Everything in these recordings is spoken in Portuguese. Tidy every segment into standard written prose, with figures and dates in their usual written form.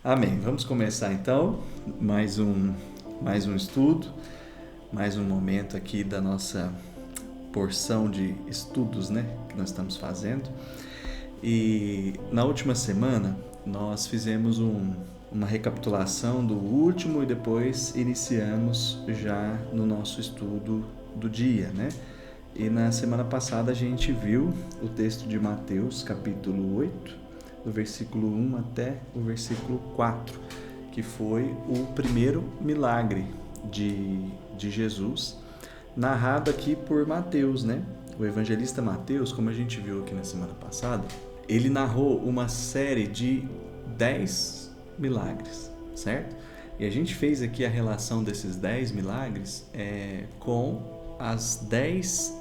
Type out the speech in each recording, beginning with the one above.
Amém. Vamos começar então mais um estudo, mais um momento aqui da nossa porção de estudos, né, que nós estamos fazendo. E na última semana nós fizemos uma recapitulação do último e depois iniciamos já no nosso estudo do dia, né? E na semana passada a gente viu o texto de Mateus, capítulo 8, do versículo 1 até o versículo 4, que foi o primeiro milagre de Jesus, narrado aqui por Mateus, né? O evangelista Mateus, como a gente viu aqui na semana passada, ele narrou uma série de 10 milagres, certo? E a gente fez aqui a relação desses 10 milagres com as 10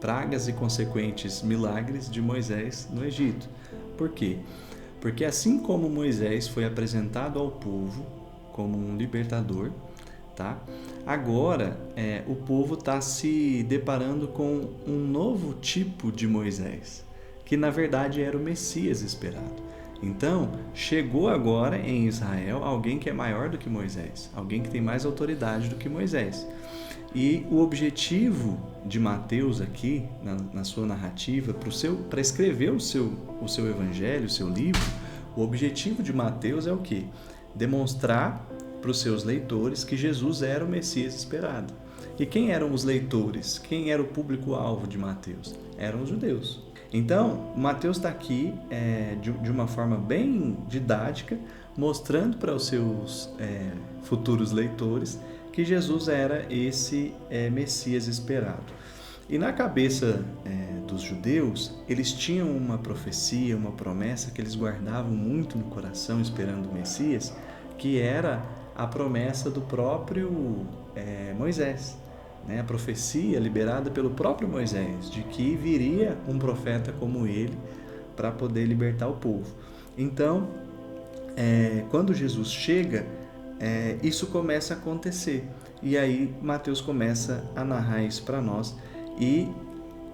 pragas e consequentes milagres de Moisés no Egito. Por quê? Porque assim como Moisés foi apresentado ao povo como um libertador, tá? Agora o povo está se deparando com um novo tipo de Moisés, que na verdade era o Messias esperado. Então, chegou agora em Israel alguém que é maior do que Moisés, alguém que tem mais autoridade do que Moisés. E o objetivo de Mateus aqui, na sua narrativa, para escrever o seu evangelho, o seu livro, o objetivo de Mateus é o quê? Demonstrar para os seus leitores que Jesus era o Messias esperado. E quem eram os leitores? Quem era o público-alvo de Mateus? Eram os judeus. Então, Mateus está aqui de uma forma bem didática, mostrando para os seus futuros leitores que Jesus era esse Messias esperado. E na cabeça dos judeus, eles tinham uma profecia, uma promessa que eles guardavam muito no coração esperando o Messias, que era a promessa do próprio Moisés. A profecia liberada pelo próprio Moisés, de que viria um profeta como ele para poder libertar o povo. Então, quando Jesus chega, isso começa a acontecer. E aí Mateus começa a narrar isso para nós. E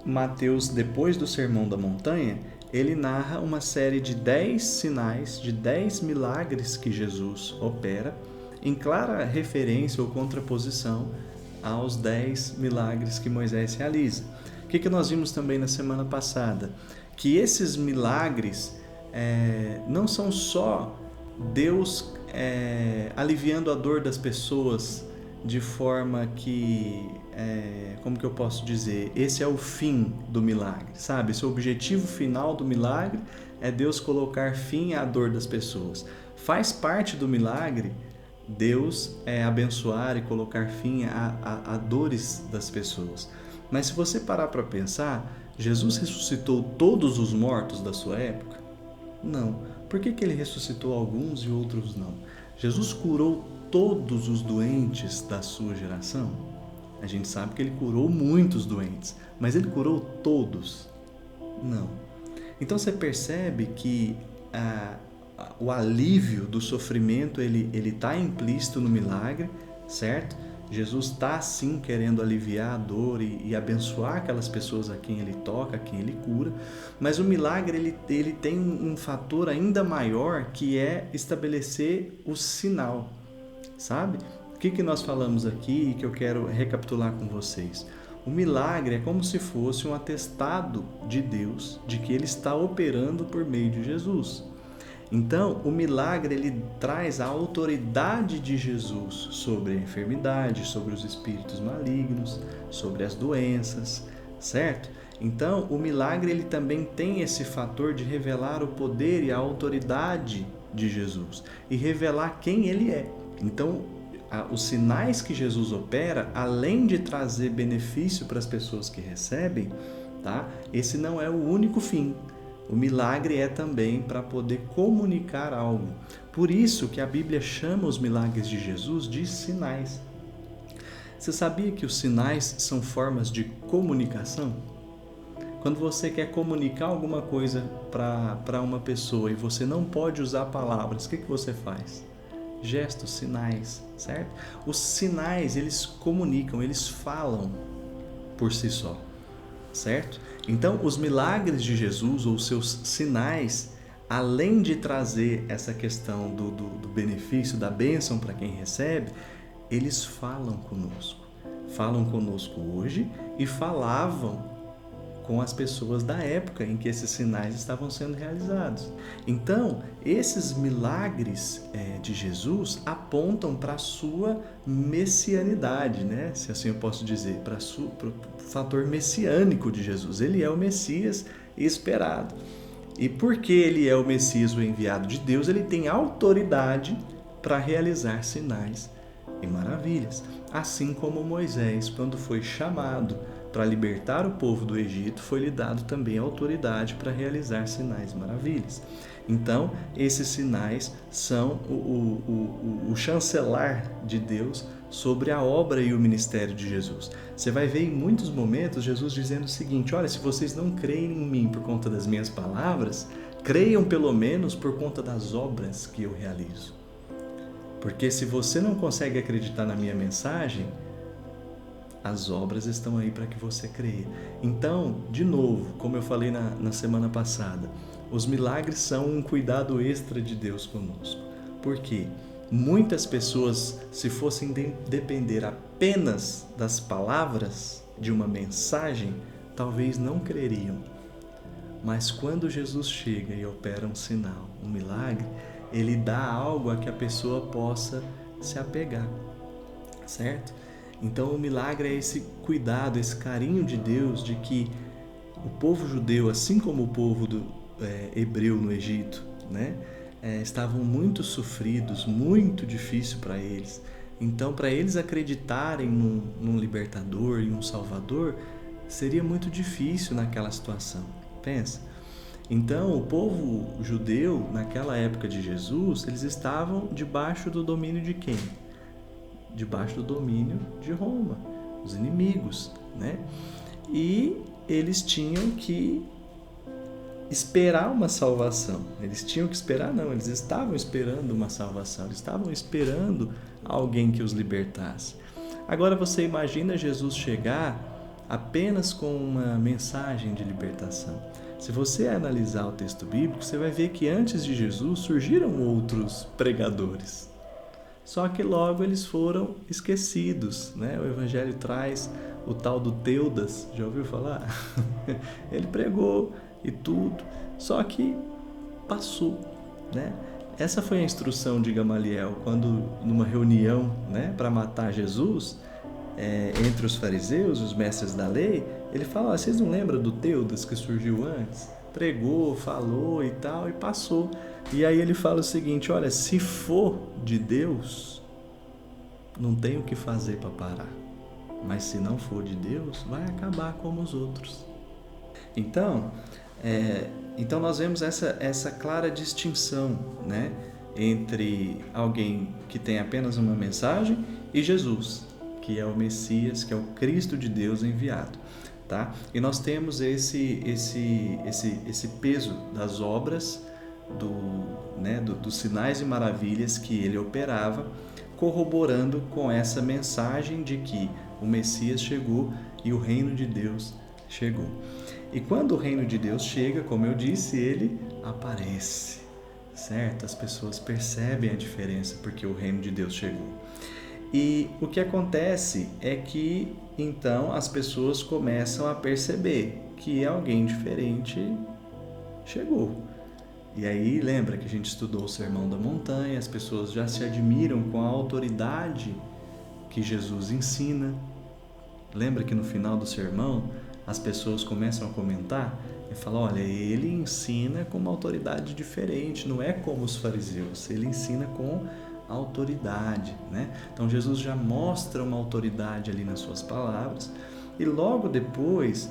Mateus, depois do Sermão da Montanha, ele narra uma série de 10 sinais, de 10 milagres que Jesus opera, em clara referência ou contraposição aos 10 milagres que Moisés realiza. O que nós vimos também na semana passada? Que esses milagres não são só Deus aliviando a dor das pessoas de forma que, como que eu posso dizer, esse é o fim do milagre, sabe? Esse é o objetivo final do milagre, é Deus colocar fim à dor das pessoas. Faz parte do milagre Deus abençoar e colocar fim a dores das pessoas. Mas se você parar para pensar, Jesus ressuscitou todos os mortos da sua época? Não. Por que ele ressuscitou alguns e outros não? Jesus curou todos os doentes da sua geração? A gente sabe que ele curou muitos doentes, mas ele curou todos? Não. Então você percebe que o alívio do sofrimento ele está implícito no milagre, certo? Jesus está sim querendo aliviar a dor e abençoar aquelas pessoas a quem ele toca, a quem ele cura, mas o milagre ele tem um fator ainda maior, que é estabelecer o sinal, sabe? O que nós falamos aqui e que eu quero recapitular com vocês? O milagre é como se fosse um atestado de Deus de que ele está operando por meio de Jesus. Então, o milagre ele traz a autoridade de Jesus sobre a enfermidade, sobre os espíritos malignos, sobre as doenças, certo? Então, o milagre ele também tem esse fator de revelar o poder e a autoridade de Jesus e revelar quem ele é. Então, os sinais que Jesus opera, além de trazer benefício para as pessoas que recebem, tá? Esse não é o único fim. O milagre é também para poder comunicar algo. Por isso que a Bíblia chama os milagres de Jesus de sinais. Você sabia que os sinais são formas de comunicação? Quando você quer comunicar alguma coisa para uma pessoa e você não pode usar palavras, o que você faz? Gestos, sinais, certo? Os sinais, eles comunicam, eles falam por si só, certo? Então, os milagres de Jesus ou seus sinais além de trazer essa questão do benefício, da bênção para quem recebe, eles falam conosco. Falam conosco hoje e falavam com as pessoas da época em que esses sinais estavam sendo realizados. Então, esses milagres de Jesus apontam para a sua messianidade, né? Se assim eu posso dizer, para o fator messiânico de Jesus. Ele é o Messias esperado. E porque ele é o Messias, o enviado de Deus, ele tem autoridade para realizar sinais e maravilhas. Assim como Moisés, quando foi chamado para libertar o povo do Egito, foi-lhe dado também autoridade para realizar sinais e maravilhas. Então, esses sinais são o chancelar de Deus sobre a obra e o ministério de Jesus. Você vai ver em muitos momentos Jesus dizendo o seguinte: olha, se vocês não creem em mim por conta das minhas palavras, creiam pelo menos por conta das obras que eu realizo. Porque se você não consegue acreditar na minha mensagem, as obras estão aí para que você creia. Então, de novo, como eu falei na semana passada, os milagres são um cuidado extra de Deus conosco. Por quê? Muitas pessoas, se fossem depender apenas das palavras de uma mensagem, talvez não creriam. Mas quando Jesus chega e opera um sinal, um milagre, ele dá algo a que a pessoa possa se apegar, certo? Então o milagre é esse cuidado, esse carinho de Deus de que o povo judeu, assim como o povo hebreu no Egito, né, estavam muito sofridos, muito difícil para eles. Então, para eles acreditarem num libertador e um salvador, seria muito difícil naquela situação. Pensa. Então, o povo judeu, naquela época de Jesus, eles estavam debaixo do domínio de quem? Debaixo do domínio de Roma, os inimigos, né? E eles tinham que esperar uma salvação. Eles tinham que esperar, não, eles estavam esperando uma salvação, eles estavam esperando alguém que os libertasse. Agora você imagina Jesus chegar apenas com uma mensagem de libertação. Se você analisar o texto bíblico, você vai ver que antes de Jesus surgiram outros pregadores. Só que logo eles foram esquecidos, né? O Evangelho traz o tal do Teudas, já ouviu falar? Ele pregou e tudo, só que passou, né? Essa foi a instrução de Gamaliel, quando numa reunião, né, para matar Jesus, entre os fariseus, os mestres da lei, ele fala: vocês não lembram do Teudas que surgiu antes? Pregou, falou e tal, e passou. E aí ele fala o seguinte: olha, se for de Deus, não tem o que fazer para parar. Mas se não for de Deus, vai acabar como os outros. Então nós vemos essa clara distinção, né, entre alguém que tem apenas uma mensagem e Jesus, que é o Messias, que é o Cristo de Deus enviado. Tá? E nós temos esse peso das obras, dos sinais e maravilhas que ele operava, corroborando com essa mensagem de que o Messias chegou e o reino de Deus chegou. E quando o reino de Deus chega, como eu disse, ele aparece, certo? As pessoas percebem a diferença porque o reino de Deus chegou. E o que acontece é que, então, as pessoas começam a perceber que alguém diferente chegou. E aí, lembra que a gente estudou o Sermão da Montanha, as pessoas já se admiram com a autoridade que Jesus ensina. Lembra que no final do sermão, as pessoas começam a comentar e falam: olha, ele ensina com uma autoridade diferente, não é como os fariseus, ele ensina com autoridade, né? Então Jesus já mostra uma autoridade ali nas suas palavras e logo depois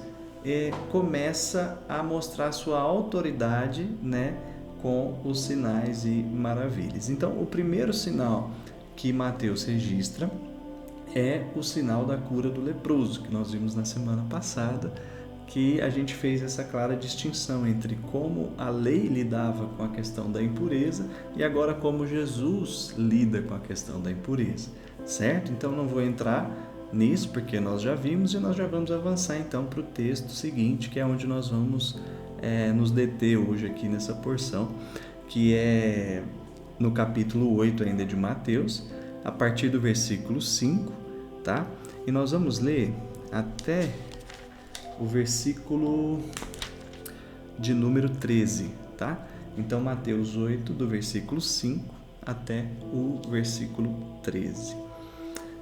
começa a mostrar sua autoridade, né, com os sinais e maravilhas. Então o primeiro sinal que Mateus registra é o sinal da cura do leproso, que nós vimos na semana passada, que a gente fez essa clara distinção entre como a lei lidava com a questão da impureza e agora como Jesus lida com a questão da impureza, certo? Então não vou entrar nisso porque nós já vimos e nós já vamos avançar então para o texto seguinte, que é onde nós vamos nos deter hoje aqui nessa porção, que é no capítulo 8 ainda de Mateus, a partir do versículo 5, tá? E nós vamos ler até o versículo de número 13, tá? Então, Mateus 8, do versículo 5 até o versículo 13.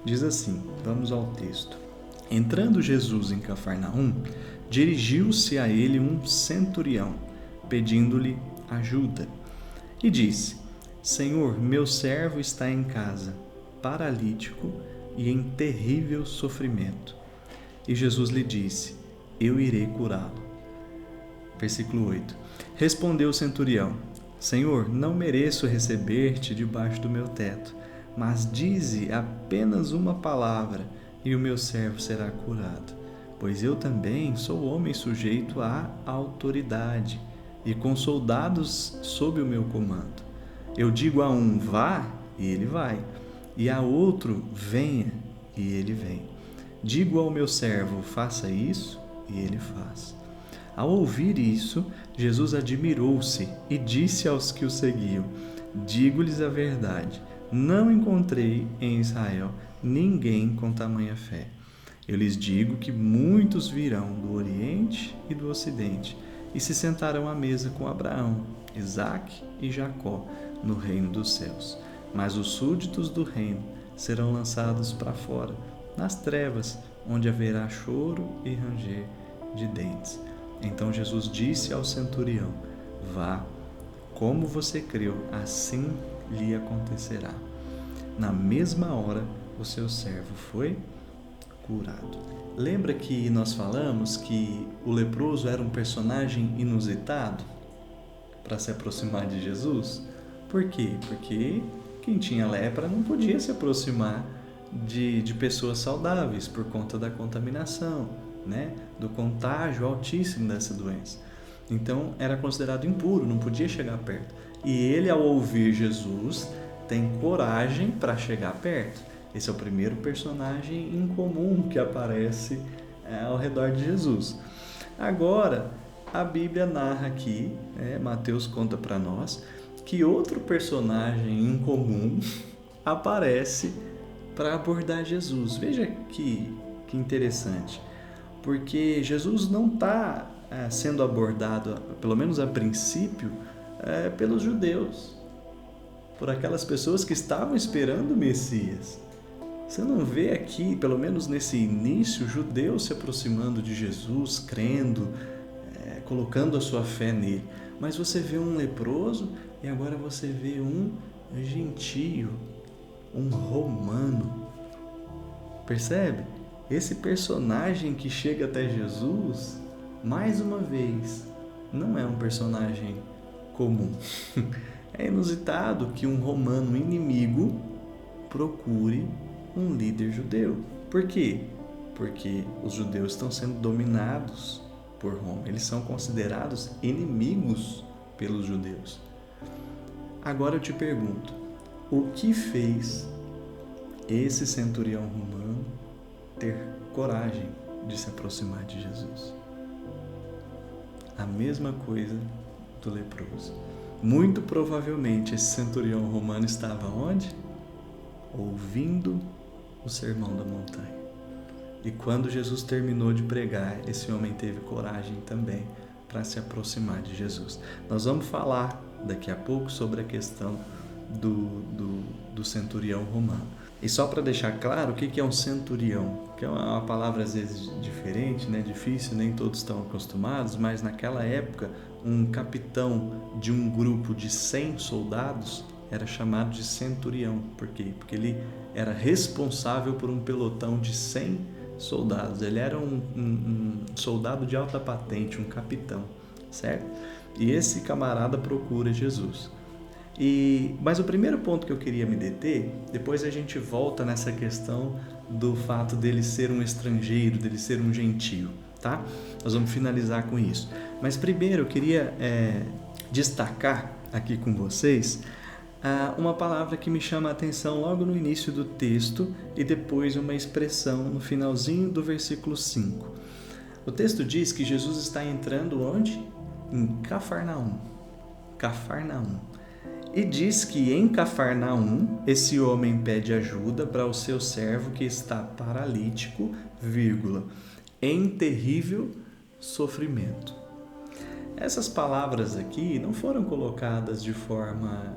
Diz assim, vamos ao texto. Entrando Jesus em Cafarnaum, dirigiu-se a ele um centurião, pedindo-lhe ajuda. E disse, Senhor, meu servo está em casa, paralítico e em terrível sofrimento. E Jesus lhe disse, eu irei curá-lo. Versículo 8. Respondeu o centurião, Senhor, não mereço receber-te debaixo do meu teto, mas dize apenas uma palavra e o meu servo será curado. Pois eu também sou homem sujeito à autoridade e com soldados sob o meu comando. Eu digo a um, vá, e ele vai, e a outro, venha, e ele vem. Digo ao meu servo, faça isso, e ele faz. Ao ouvir isso, Jesus admirou-se e disse aos que o seguiam, digo-lhes a verdade, não encontrei em Israel ninguém com tamanha fé. Eu lhes digo que muitos virão do Oriente e do Ocidente e se sentarão à mesa com Abraão, Isaque e Jacó no reino dos céus. Mas os súditos do reino serão lançados para fora, nas trevas, onde haverá choro e ranger de dentes. Então Jesus disse ao centurião, vá, como você creu, assim lhe acontecerá. Na mesma hora, o seu servo foi curado. Lembra que nós falamos que o leproso era um personagem inusitado para se aproximar de Jesus? Por quê? Porque quem tinha lepra não podia se aproximar de pessoas saudáveis por conta da contaminação, né? Do contágio altíssimo dessa doença. Então era considerado impuro, não podia chegar perto. E ele, ao ouvir Jesus, tem coragem para chegar perto. Esse é o primeiro personagem incomum que aparece ao redor de Jesus. Agora, a Bíblia narra aqui, Mateus conta para nós, que outro personagem incomum aparece para abordar Jesus. Veja que interessante, porque Jesus não está sendo abordado, pelo menos a princípio, pelos judeus, por aquelas pessoas que estavam esperando o Messias. Você não vê aqui, pelo menos nesse início, judeus se aproximando de Jesus, crendo, colocando a sua fé nele. Mas você vê um leproso e agora você vê um gentio, um romano. Percebe? Esse personagem que chega até Jesus, mais uma vez, não é um personagem comum. É inusitado que um romano inimigo procure um líder judeu. Por quê? Porque os judeus estão sendo dominados por Roma. Eles são considerados inimigos pelos judeus. Agora eu te pergunto, o que fez esse centurião romano ter coragem de se aproximar de Jesus? A mesma coisa do leproso. Muito provavelmente esse centurião romano estava onde? Ouvindo o sermão da montanha. E quando Jesus terminou de pregar, esse homem teve coragem também para se aproximar de Jesus. Nós vamos falar daqui a pouco sobre a questão do centurião romano. E só para deixar claro, o que é um centurião? Que é uma palavra às vezes diferente, né? Difícil, nem todos estão acostumados, mas naquela época, um capitão de um grupo de 100 soldados era chamado de centurião. Por quê? Porque ele era responsável por um pelotão de 100 soldados. Ele era um soldado de alta patente, um capitão, certo? E esse camarada procura Jesus. Mas o primeiro ponto que eu queria me deter, depois a gente volta nessa questão do fato dele ser um estrangeiro, dele ser um gentio, tá? Nós vamos finalizar com isso. Mas primeiro eu queria destacar aqui com vocês uma palavra que me chama a atenção logo no início do texto e depois uma expressão no finalzinho do versículo 5. O texto diz que Jesus está entrando onde? em Cafarnaum. E diz que em Cafarnaum esse homem pede ajuda para o seu servo que está paralítico, em terrível sofrimento. Essas palavras aqui não foram colocadas de forma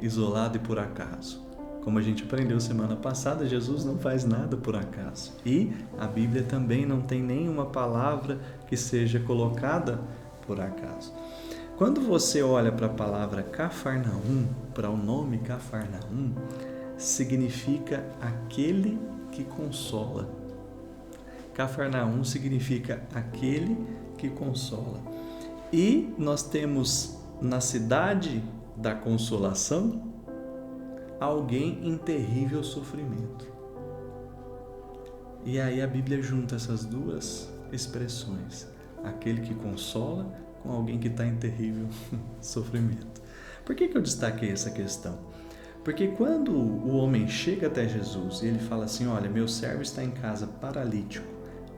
isolada e por acaso. Como a gente aprendeu semana passada, Jesus não faz nada por acaso. E a Bíblia também não tem nenhuma palavra que seja colocada por acaso. Quando você olha para a palavra Cafarnaum, para o nome Cafarnaum, significa aquele que consola. Cafarnaum significa aquele que consola. E nós temos na cidade da consolação alguém em terrível sofrimento. E aí a Bíblia junta essas duas expressões, aquele que consola com alguém que está em terrível sofrimento. Por que eu destaquei essa questão? Porque quando o homem chega até Jesus e ele fala assim, olha, meu servo está em casa paralítico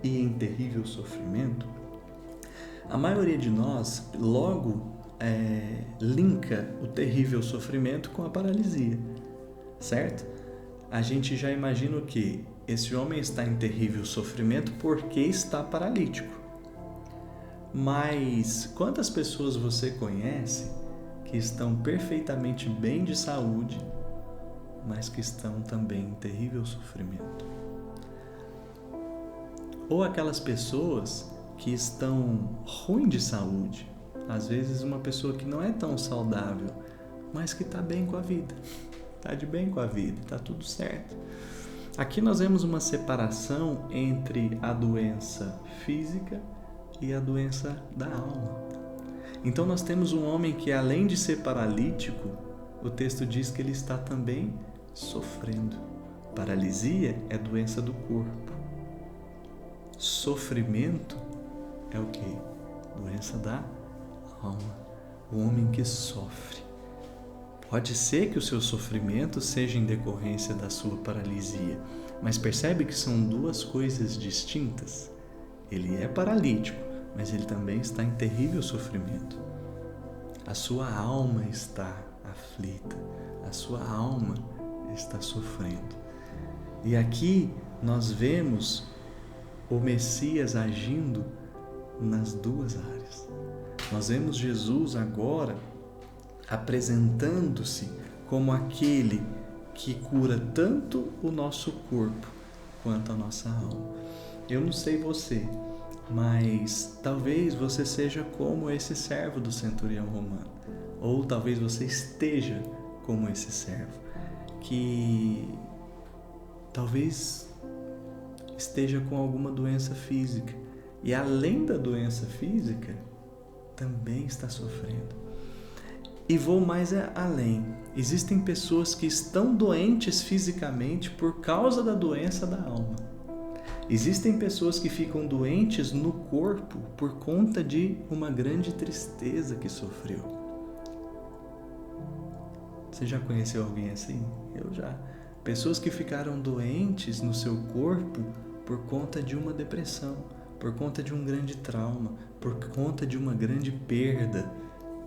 e em terrível sofrimento, a maioria de nós logo linka o terrível sofrimento com a paralisia, certo? A gente já imagina o quê? Esse homem está em terrível sofrimento porque está paralítico. Mas quantas pessoas você conhece que estão perfeitamente bem de saúde, mas que estão também em terrível sofrimento? Ou aquelas pessoas que estão ruim de saúde, às vezes uma pessoa que não é tão saudável, mas que está bem com a vida, está de bem com a vida, está tudo certo. Aqui nós vemos uma separação entre a doença física e a doença da alma. Então nós temos um homem que, além de ser paralítico, o texto diz que ele está também sofrendo. Paralisia é doença do corpo. Sofrimento é o quê? Doença da alma. O homem que sofre. Pode ser que o seu sofrimento seja em decorrência da sua paralisia, mas percebe que são duas coisas distintas? Ele é paralítico, mas ele também está em terrível sofrimento. A sua alma está aflita, a sua alma está sofrendo. E aqui nós vemos o Messias agindo nas duas áreas. Nós vemos Jesus agora apresentando-se como aquele que cura tanto o nosso corpo quanto a nossa alma. Eu não sei você, mas talvez você seja como esse servo do centurião romano, ou talvez você esteja como esse servo, que talvez esteja com alguma doença física e, além da doença física, também está sofrendo. E vou mais além. Existem pessoas que estão doentes fisicamente por causa da doença da alma. Existem pessoas que ficam doentes no corpo por conta de uma grande tristeza que sofreu. Você já conheceu alguém assim? Eu já. Pessoas que ficaram doentes no seu corpo por conta de uma depressão, por conta de um grande trauma, por conta de uma grande perda.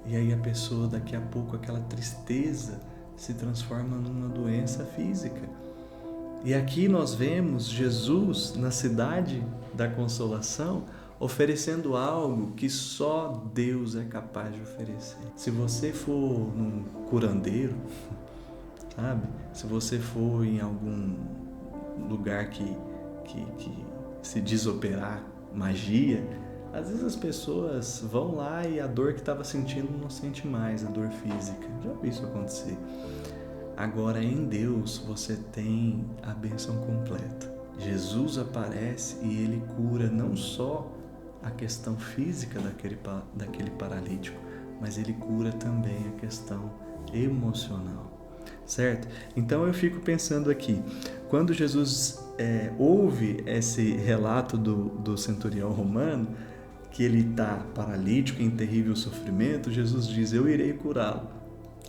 E aí a pessoa, daqui a pouco, aquela tristeza se transforma numa doença física. E aqui nós vemos Jesus, na cidade da consolação, oferecendo algo que só Deus é capaz de oferecer. Se você for num curandeiro, sabe? Se você for em algum lugar que se diz operar magia, às vezes as pessoas vão lá e a dor que estava sentindo não sente mais, a dor física. Já vi isso acontecer. Agora, em Deus, você tem a bênção completa. Jesus aparece e Ele cura não só a questão física daquele paralítico, mas Ele cura também a questão emocional, certo? Então eu fico pensando aqui, quando Jesus ouve esse relato do centurião romano, que ele está paralítico, em terrível sofrimento, Jesus diz, eu irei curá-lo.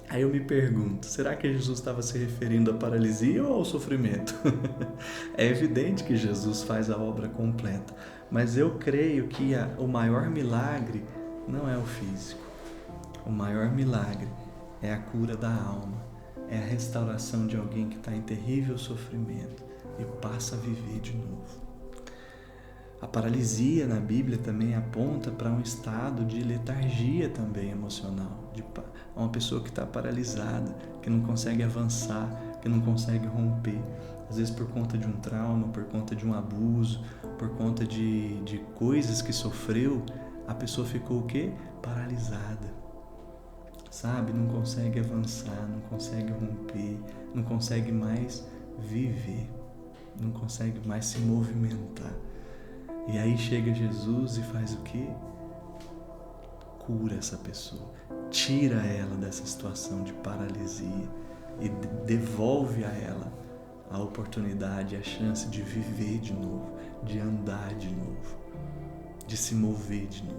Aí eu me pergunto, será que Jesus estava se referindo à paralisia ou ao sofrimento? É evidente que Jesus faz a obra completa, mas eu creio que o maior milagre não é o físico. O maior milagre é a cura da alma, é a restauração de alguém que está em terrível sofrimento e passa a viver de novo. A paralisia na Bíblia também aponta para um estado de letargia também emocional, de uma pessoa que está paralisada, que não consegue avançar, que não consegue romper, às vezes por conta de um trauma, por conta de um abuso, por conta de coisas que sofreu, a pessoa ficou o quê? Paralisada, sabe? Não consegue avançar, não consegue romper, não consegue mais viver, não consegue mais se movimentar. E aí chega Jesus e faz o quê? Cura essa pessoa, tira ela dessa situação de paralisia e devolve a ela a oportunidade, a chance de viver de novo, de andar de novo, de se mover de novo.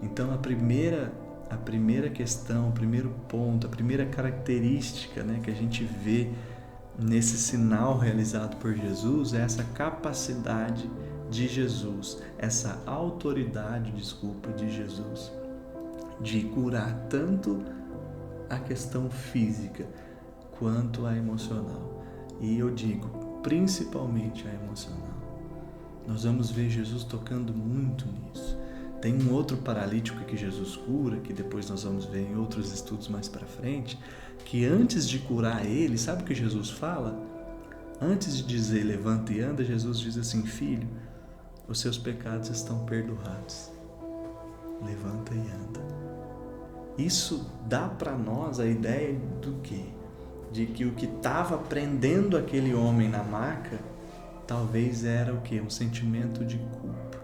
Então a primeira questão, o primeiro ponto, a primeira característica, né, que a gente vê nesse sinal realizado por Jesus é essa capacidade de Jesus, essa autoridade, de Jesus, de curar tanto a questão física quanto a emocional. E eu digo, principalmente a emocional. Nós vamos ver Jesus tocando muito nisso. Tem um outro paralítico que Jesus cura, que depois nós vamos ver em outros estudos mais para frente, que antes de curar ele, sabe o que Jesus fala? Antes de dizer levanta e anda, Jesus diz assim: filho, os seus pecados estão perdoados. Levanta e anda. Isso dá para nós a ideia do quê? De que o que estava prendendo aquele homem na maca talvez era o quê? Um sentimento de culpa.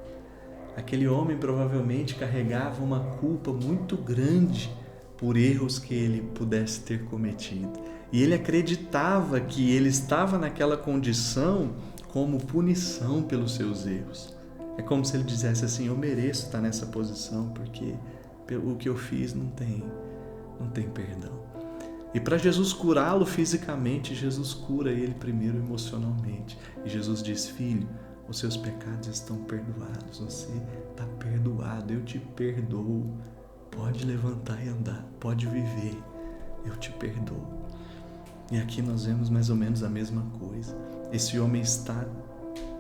Aquele homem provavelmente carregava uma culpa muito grande por erros que ele pudesse ter cometido. E ele acreditava que ele estava naquela condição como punição pelos seus erros. É como se ele dissesse assim: eu mereço estar nessa posição porque o que eu fiz não tem perdão. E para Jesus curá-lo fisicamente, Jesus cura ele primeiro emocionalmente. E Jesus diz: filho, os seus pecados estão perdoados, você está perdoado, eu te perdoo. Pode levantar e andar, pode viver, eu te perdoo. E aqui nós vemos mais ou menos a mesma coisa. Esse homem está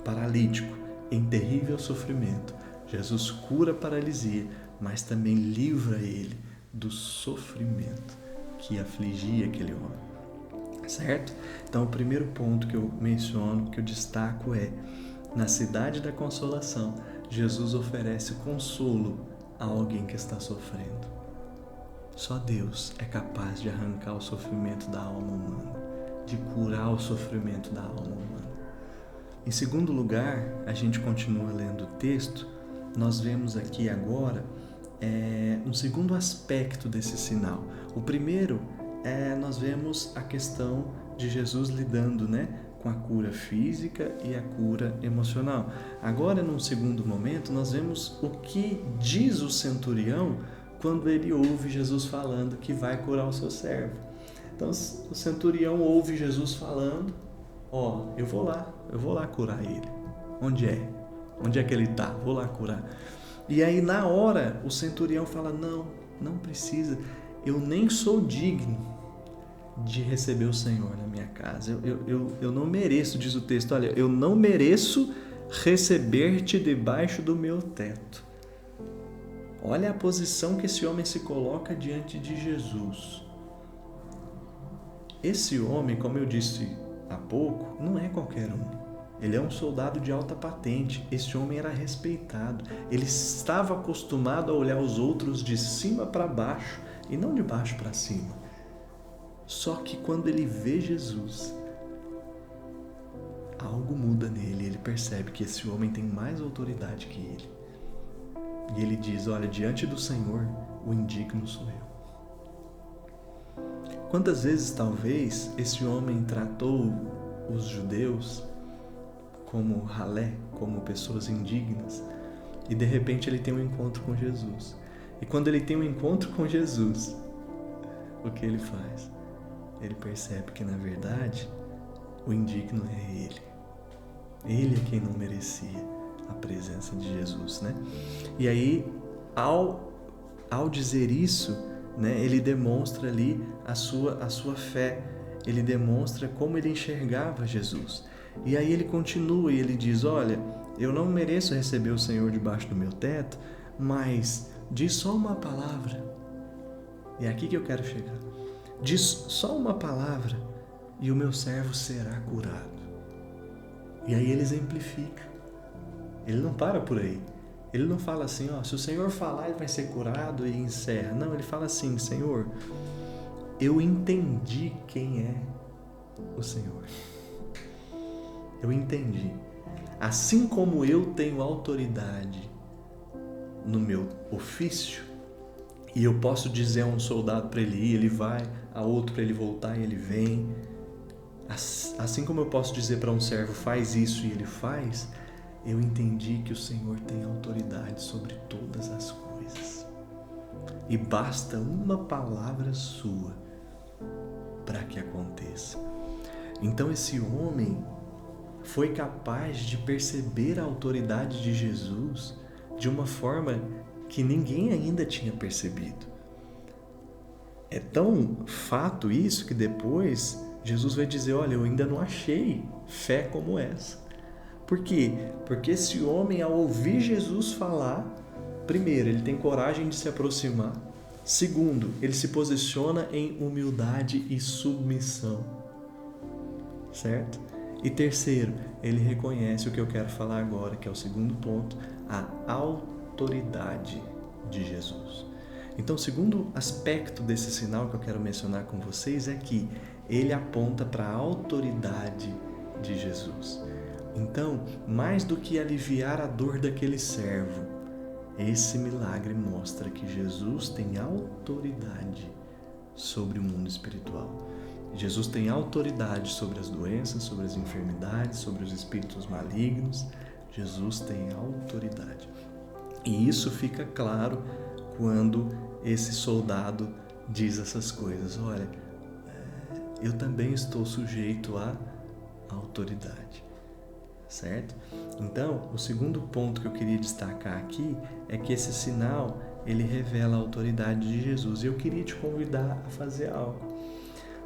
paralítico, em terrível sofrimento. Jesus cura a paralisia, mas também livra ele do sofrimento que afligia aquele homem. Certo? Então o primeiro ponto que eu menciono, que eu destaco é: na cidade da consolação, Jesus oferece consolo a alguém que está sofrendo. Só Deus é capaz de arrancar o sofrimento da alma humana, de curar o sofrimento da alma humana. Em segundo lugar, a gente continua lendo o texto, nós vemos aqui agora um segundo aspecto desse sinal. O primeiro nós vemos a questão de Jesus lidando, com a cura física e a cura emocional. Agora, num segundo momento, nós vemos o que diz o centurião quando ele ouve Jesus falando que vai curar o seu servo. Então, o centurião ouve Jesus falando: eu vou lá curar ele. Onde é que ele está? Vou lá curar. E aí, na hora, o centurião fala: não precisa, eu nem sou digno de receber o Senhor na minha casa. Eu não mereço, diz o texto, olha, eu não mereço receber-te debaixo do meu teto. Olha a posição que esse homem se coloca diante de Jesus. Esse homem, como eu disse há pouco, não é qualquer um. Ele é um soldado de alta patente. Esse homem era respeitado. Ele estava acostumado a olhar os outros de cima para baixo e não de baixo para cima. Só que quando ele vê Jesus, algo muda nele. Ele percebe que esse homem tem mais autoridade que ele. E ele diz: olha, diante do Senhor, o indigno sou eu. Quantas vezes, talvez, esse homem tratou os judeus como ralé, como pessoas indignas, e de repente ele tem um encontro com Jesus. E quando ele tem um encontro com Jesus, o que ele faz? Ele percebe que, na verdade, o indigno é ele. Ele é quem não merecia a presença de Jesus, E aí, ao dizer isso, né, ele demonstra ali a sua fé, ele demonstra como ele enxergava Jesus. E aí ele continua e ele diz: olha, eu não mereço receber o Senhor debaixo do meu teto, mas diz só uma palavra. E é aqui que eu quero chegar. Diz só uma palavra e o meu servo será curado. E aí ele exemplifica. Ele não para por aí. Ele não fala assim, se o Senhor falar, ele vai ser curado e encerra. Não, ele fala assim: Senhor, eu entendi quem é o Senhor. Eu entendi. Assim como eu tenho autoridade no meu ofício, e eu posso dizer a um soldado para ele ir, ele vai, a outro para ele voltar e ele vem. Assim como eu posso dizer para um servo, faz isso e ele faz, eu entendi que o Senhor tem autoridade sobre todas as coisas. E basta uma palavra sua para que aconteça. Então esse homem foi capaz de perceber a autoridade de Jesus de uma forma que ninguém ainda tinha percebido. É tão fato isso que depois Jesus vai dizer: olha, eu ainda não achei fé como essa. Por quê? Porque esse homem, ao ouvir Jesus falar, primeiro, ele tem coragem de se aproximar. Segundo, ele se posiciona em humildade e submissão. Certo? E terceiro, ele reconhece o que eu quero falar agora, que é o segundo ponto, a autoridade de Jesus. Então, o segundo aspecto desse sinal que eu quero mencionar com vocês é que ele aponta para a autoridade de Jesus. Então, mais do que aliviar a dor daquele servo, esse milagre mostra que Jesus tem autoridade sobre o mundo espiritual. Jesus tem autoridade sobre as doenças, sobre as enfermidades, sobre os espíritos malignos. Jesus tem autoridade. E isso fica claro quando esse soldado diz essas coisas. Olha, eu também estou sujeito à autoridade. Certo? Então, o segundo ponto que eu queria destacar aqui é que esse sinal, ele revela a autoridade de Jesus. E eu queria te convidar a fazer algo.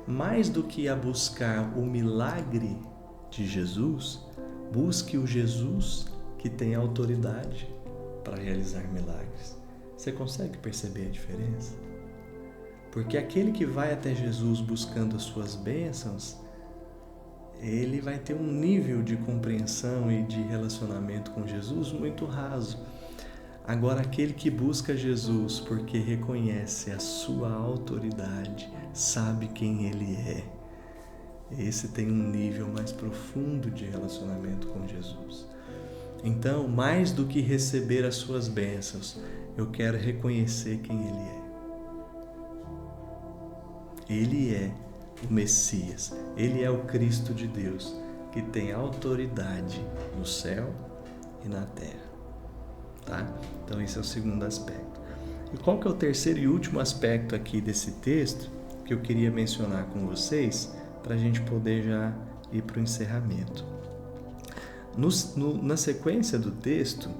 Mais do que a buscar o milagre de Jesus, busque o Jesus que tem autoridade para realizar milagres. Você consegue perceber a diferença? Porque aquele que vai até Jesus buscando as suas bênçãos, ele vai ter um nível de compreensão e de relacionamento com Jesus muito raso. Agora, aquele que busca Jesus porque reconhece a sua autoridade, sabe quem ele é, esse tem um nível mais profundo de relacionamento com Jesus. Então, mais do que receber as suas bênçãos, eu quero reconhecer quem ele é. Ele é o Messias, ele é o Cristo de Deus, que tem autoridade no céu e na terra. Tá? Então esse é o segundo aspecto. E qual que é o terceiro e último aspecto aqui desse texto que eu queria mencionar com vocês para a gente poder já ir para o encerramento? Na sequência do texto,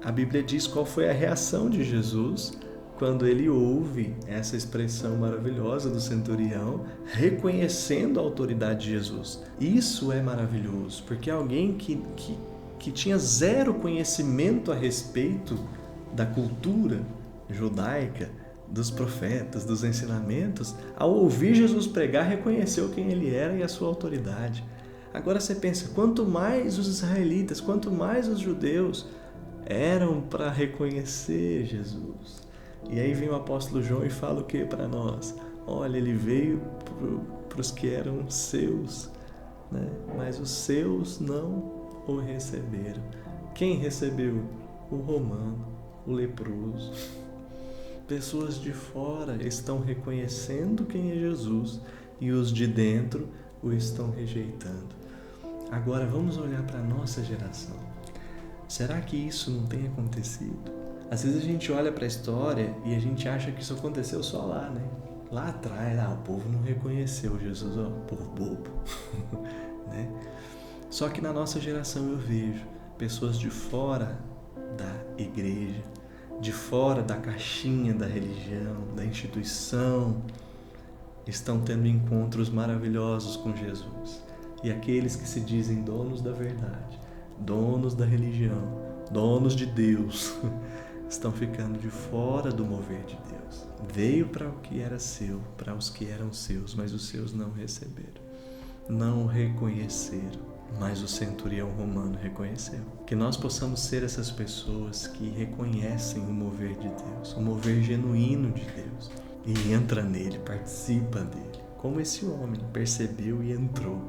a Bíblia diz qual foi a reação de Jesus quando ele ouve essa expressão maravilhosa do centurião, reconhecendo a autoridade de Jesus. Isso é maravilhoso, porque alguém que tinha zero conhecimento a respeito da cultura judaica, dos profetas, dos ensinamentos, ao ouvir Jesus pregar, reconheceu quem ele era e a sua autoridade. Agora você pensa, quanto mais os israelitas, quanto mais os judeus eram para reconhecer Jesus. E aí vem o apóstolo João e fala o que para nós? Olha, ele veio para os que eram seus, né? Mas os seus não o receberam. Quem recebeu? O romano, o leproso. Pessoas de fora estão reconhecendo quem é Jesus e os de dentro o estão rejeitando. Agora vamos olhar para a nossa geração. Será que isso não tem acontecido? Às vezes a gente olha para a história e a gente acha que isso aconteceu só lá, né? Lá atrás, o povo não reconheceu Jesus, povo bobo. Né? Só que na nossa geração eu vejo pessoas de fora da igreja, de fora da caixinha da religião, da instituição, estão tendo encontros maravilhosos com Jesus. E aqueles que se dizem donos da verdade, donos da religião, donos de Deus, estão ficando de fora do mover de Deus. Veio para o que era seu, para os que eram seus, mas os seus não receberam, não o reconheceram. Mas o centurião romano reconheceu. Que nós possamos ser essas pessoas que reconhecem o mover de Deus, o mover genuíno de Deus, e entra nele, participa dele, como esse homem percebeu e entrou.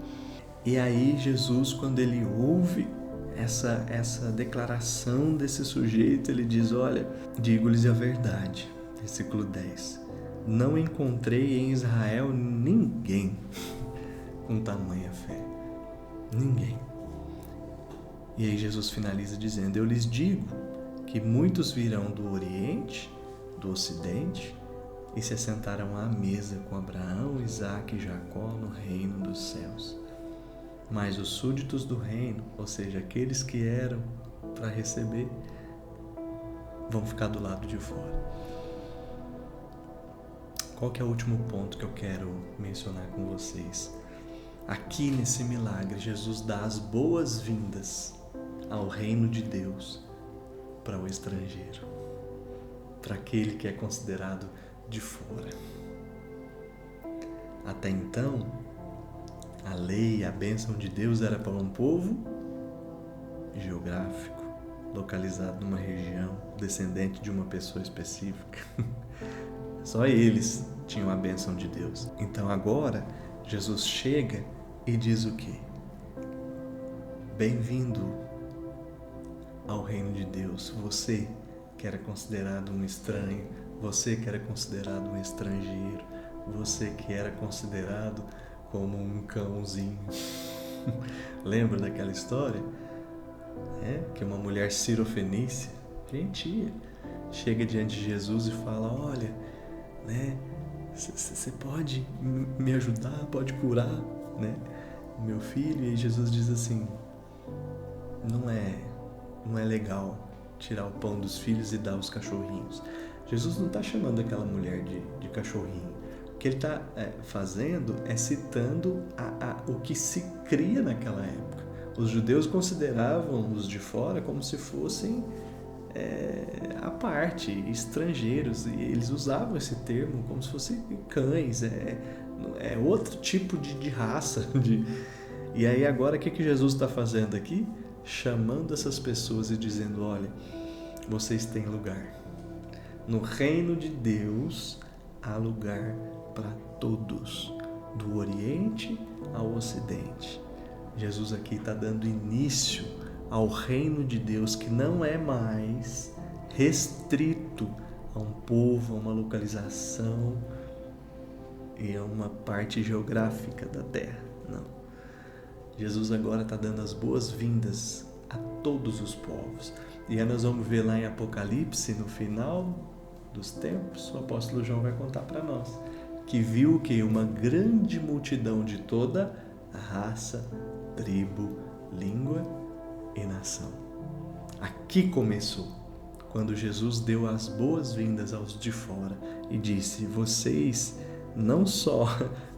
E aí Jesus, quando ele ouve essa declaração desse sujeito, ele diz: olha, digo-lhes a verdade, versículo 10, não encontrei em Israel ninguém com tamanha fé. Ninguém. E aí Jesus finaliza dizendo: eu lhes digo que muitos virão do Oriente, do Ocidente, e se assentaram à mesa com Abraão, Isaque e Jacó no reino dos céus. Mas os súditos do reino, ou seja, aqueles que eram para receber, vão ficar do lado de fora. Qual que é o último ponto que eu quero mencionar com vocês? Aqui nesse milagre, Jesus dá as boas-vindas ao reino de Deus para o estrangeiro, para aquele que é considerado de fora. Até então, a lei, a bênção de Deus era para um povo geográfico, localizado numa região, descendente de uma pessoa específica. Só eles tinham a bênção de Deus. Então agora, Jesus chega e diz o quê? Bem-vindo ao reino de Deus. Você que era considerado um estranho, você que era considerado um estrangeiro, você que era considerado como um cãozinho. Lembra daquela história? Que uma mulher cirofenícia, gentia, chega diante de Jesus e fala: olha, você pode me ajudar, pode curar, meu filho? E Jesus diz assim: não é legal tirar o pão dos filhos e dar aos cachorrinhos. Jesus não está chamando aquela mulher de cachorrinho. O que ele está fazendo é citando o que se cria naquela época. Os judeus consideravam os de fora como se fossem à parte, estrangeiros, e eles usavam esse termo como se fossem cães, outro tipo de raça. E aí agora o que Jesus está fazendo aqui? Chamando essas pessoas e dizendo: olha, vocês têm lugar. No reino de Deus há lugar para todos, do Oriente ao Ocidente. Jesus aqui está dando início ao reino de Deus, que não é mais restrito a um povo, a uma localização e a uma parte geográfica da terra. Não. Jesus agora está dando as boas-vindas a todos os povos. E aí nós vamos ver lá em Apocalipse, no final dos tempos, o apóstolo João vai contar para nós que viu que uma grande multidão de toda a raça, tribo, língua e nação. Aqui começou, quando Jesus deu as boas-vindas aos de fora e disse: vocês não só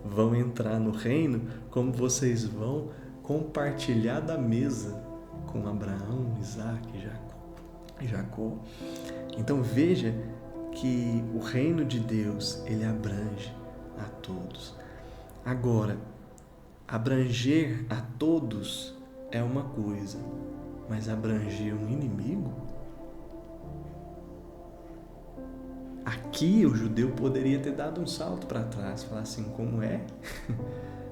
vão entrar no reino, como vocês vão compartilhar da mesa com Abraão, Isaque e Jacó. Então veja que o reino de Deus, ele abrange a todos. Agora, abranger a todos é uma coisa, mas abranger um inimigo? Aqui o judeu poderia ter dado um salto para trás, falar assim: como é?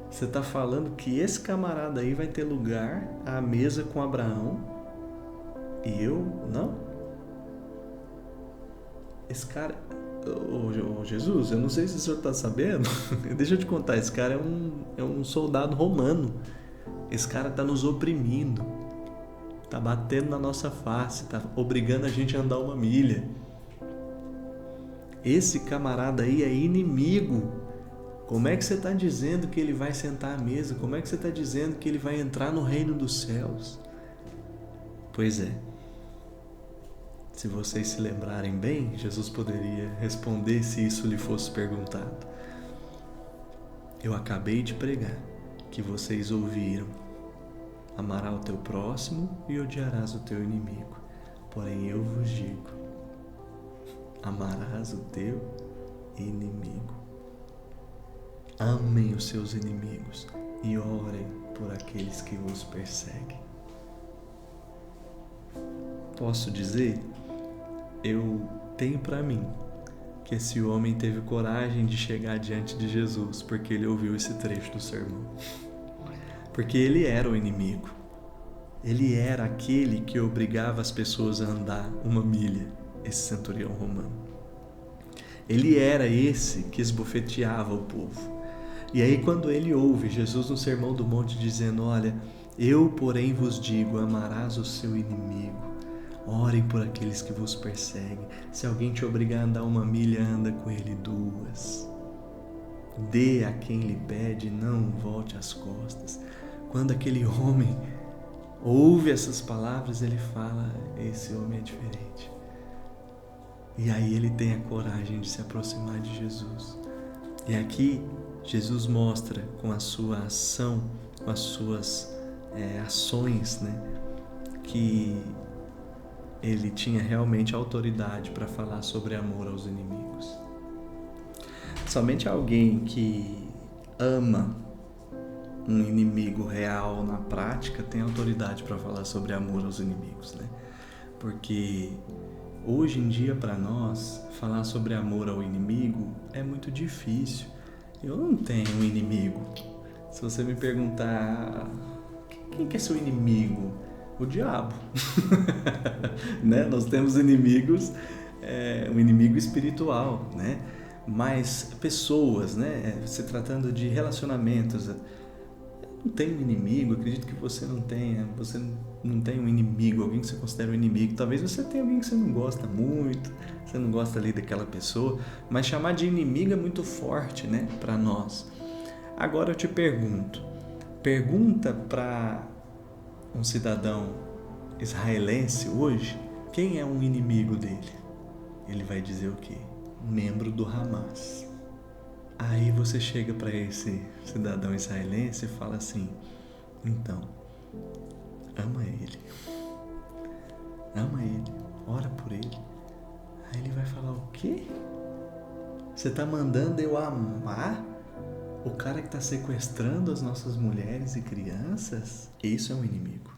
Você está falando que esse camarada aí vai ter lugar à mesa com Abraão e eu não? Esse cara... Jesus, eu não sei se o senhor está sabendo, deixa eu te contar, esse cara é um soldado romano. Esse cara está nos oprimindo, está batendo na nossa face, está obrigando a gente a andar 1 milha. Esse camarada aí é inimigo. Como é que você está dizendo que ele vai sentar à mesa? Como é que você está dizendo que ele vai entrar no reino dos céus? Pois é, Se vocês se lembrarem bem, Jesus poderia responder se isso lhe fosse perguntado. Eu acabei de pregar que vocês ouviram: amarás o teu próximo e odiarás o teu inimigo. Porém eu vos digo: amarás o teu inimigo. Amem os seus inimigos e orem por aqueles que vos perseguem. Posso dizer, eu tenho para mim que esse homem teve coragem de chegar diante de Jesus porque ele ouviu esse trecho do sermão. Porque ele era o inimigo. Ele era aquele que obrigava as pessoas a andar 1 milha, esse centurião romano. Ele era esse que esbofeteava o povo. E aí quando ele ouve Jesus no Sermão do Monte dizendo: olha, eu porém vos digo, amarás o seu inimigo. Orem por aqueles que vos perseguem. Se alguém te obrigar a andar 1 milha, anda com ele 2. Dê a quem lhe pede, não volte as costas. Quando aquele homem ouve essas palavras, ele fala: esse homem é diferente. E aí ele tem a coragem de se aproximar de Jesus. E aqui Jesus mostra com a sua ação, com as suas ações, né, que ele tinha realmente autoridade para falar sobre amor aos inimigos. Somente alguém que ama um inimigo real na prática tem autoridade para falar sobre amor aos inimigos, né? Porque hoje em dia, para nós, falar sobre amor ao inimigo é muito difícil. Eu não tenho um inimigo. Se você me perguntar: quem que é seu inimigo? O diabo. Né? Nós temos inimigos, um inimigo espiritual, né? Mas pessoas, né? Se tratando de relacionamentos, eu não tenho inimigo. Acredito que você não tenha. Você não tem um inimigo, alguém que você considera um inimigo. Talvez você tenha alguém que você não gosta muito, você não gosta ali daquela pessoa, mas chamar de inimigo é muito forte, né? Para nós. Agora eu te pergunta para um cidadão israelense hoje, quem é um inimigo dele? Ele vai dizer o quê? Um membro do Hamas. Aí você chega para esse cidadão israelense e fala assim: então, ama ele, ora por ele. Aí ele vai falar: o quê? Você está mandando eu amar o cara que está sequestrando as nossas mulheres e crianças? Isso é um inimigo.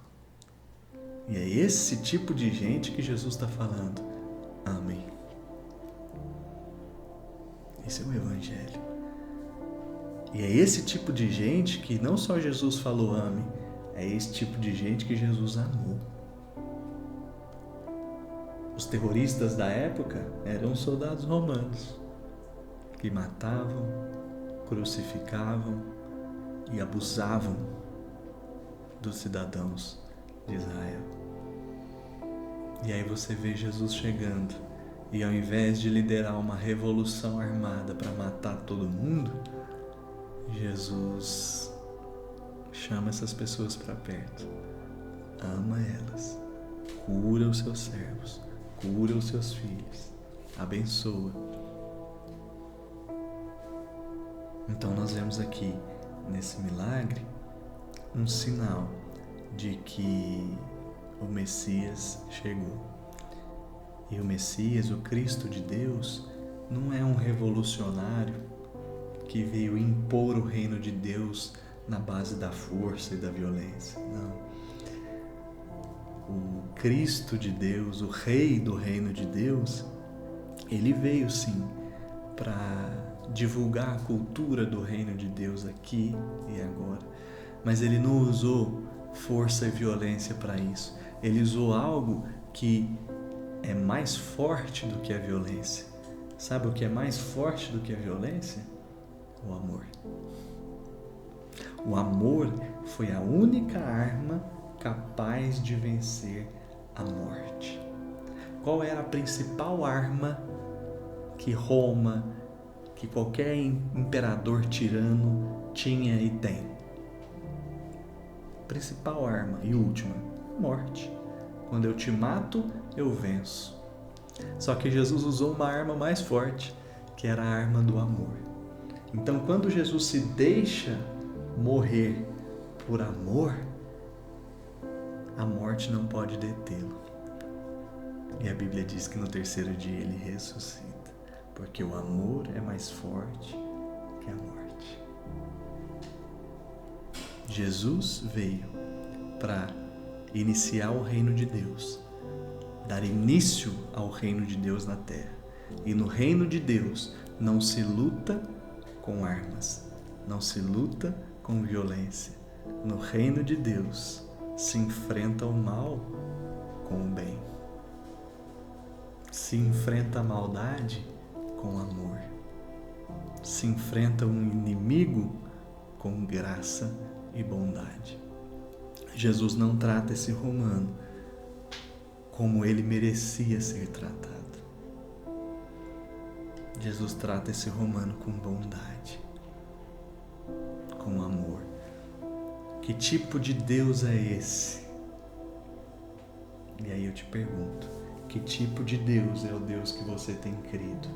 E é esse tipo de gente que Jesus está falando: amém. Esse é o Evangelho. E é esse tipo de gente que não só Jesus falou ame, é esse tipo de gente que Jesus amou. Os terroristas da época eram soldados romanos que matavam, crucificavam e abusavam dos cidadãos de Israel. E aí você vê Jesus chegando e, ao invés de liderar uma revolução armada para matar todo mundo, Jesus chama essas pessoas para perto, ama elas, cura os seus servos, cura os seus filhos, abençoa. Então nós vemos aqui nesse milagre um sinal de que o Messias chegou. E o Messias, o Cristo de Deus, não é um revolucionário que veio impor o reino de Deus na base da força e da violência. Não. O Cristo de Deus, o Rei do reino de Deus, ele veio sim para divulgar a cultura do reino de Deus aqui e agora. Mas ele não usou força e violência para isso. Ele usou algo que é mais forte do que a violência. Sabe o que é mais forte do que a violência? O amor. O amor foi a única arma capaz de vencer a morte. Qual era a principal arma que Roma, que qualquer imperador tirano tinha e tem? Principal arma e última: morte. Quando eu te mato, eu venço. Só que Jesus usou uma arma mais forte, que era a arma do amor. Então, quando Jesus se deixa morrer por amor, a morte não pode detê-lo. E a Bíblia diz que no terceiro dia ele ressuscita, porque o amor é mais forte que a morte. Jesus veio para iniciar o reino de Deus, dar início ao reino de Deus na terra. E no reino de Deus não se luta com armas, não se luta com violência. No reino de Deus se enfrenta o mal com o bem. Se enfrenta a maldade com amor. Se enfrenta um inimigo com graça e bondade. Jesus não trata esse romano como ele merecia ser tratado. Jesus trata esse romano com bondade, com amor. Que tipo de Deus é esse? E aí eu te pergunto, que tipo de Deus é o Deus que você tem crido?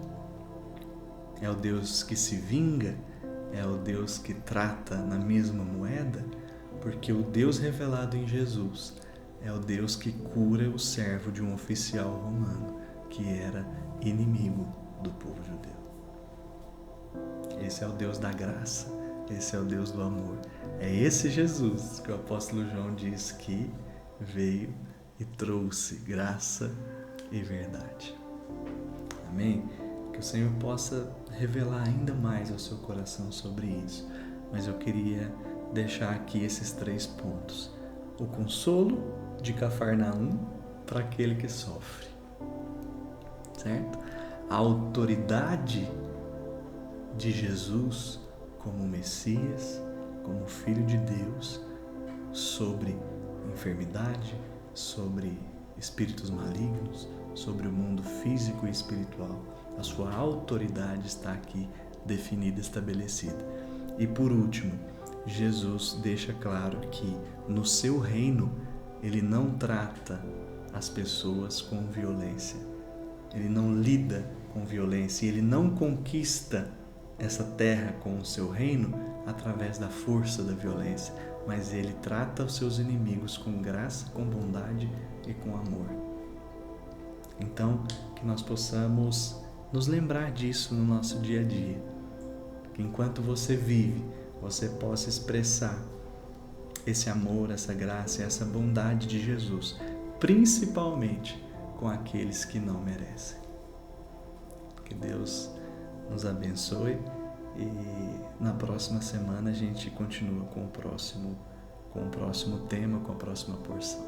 É o Deus que se vinga? É o Deus que trata na mesma moeda? Porque o Deus revelado em Jesus é o Deus que cura o servo de um oficial romano que era inimigo do povo judeu. Esse é o Deus da graça, esse é o Deus do amor. É esse Jesus que o apóstolo João diz que veio e trouxe graça e verdade. Amém? Que o Senhor possa revelar ainda mais ao seu coração sobre isso. Mas eu queria deixar aqui esses 3 pontos. O consolo de Cafarnaum para aquele que sofre. Certo? A autoridade de Jesus como Messias, como Filho de Deus, sobre enfermidade, sobre espíritos malignos, sobre o mundo físico e espiritual. A sua autoridade está aqui definida, estabelecida. E por último, Jesus deixa claro que no seu reino ele não trata as pessoas com violência. Ele não lida com violência, ele não conquista essa terra com o seu reino através da força da violência, mas ele trata os seus inimigos com graça, com bondade e com amor. Então, que nós possamos nos lembrar disso no nosso dia a dia, que enquanto você vive, você possa expressar esse amor, essa graça e essa bondade de Jesus, principalmente com aqueles que não merecem. Que Deus nos abençoe e na próxima semana a gente continua com o próximo tema, com a próxima porção.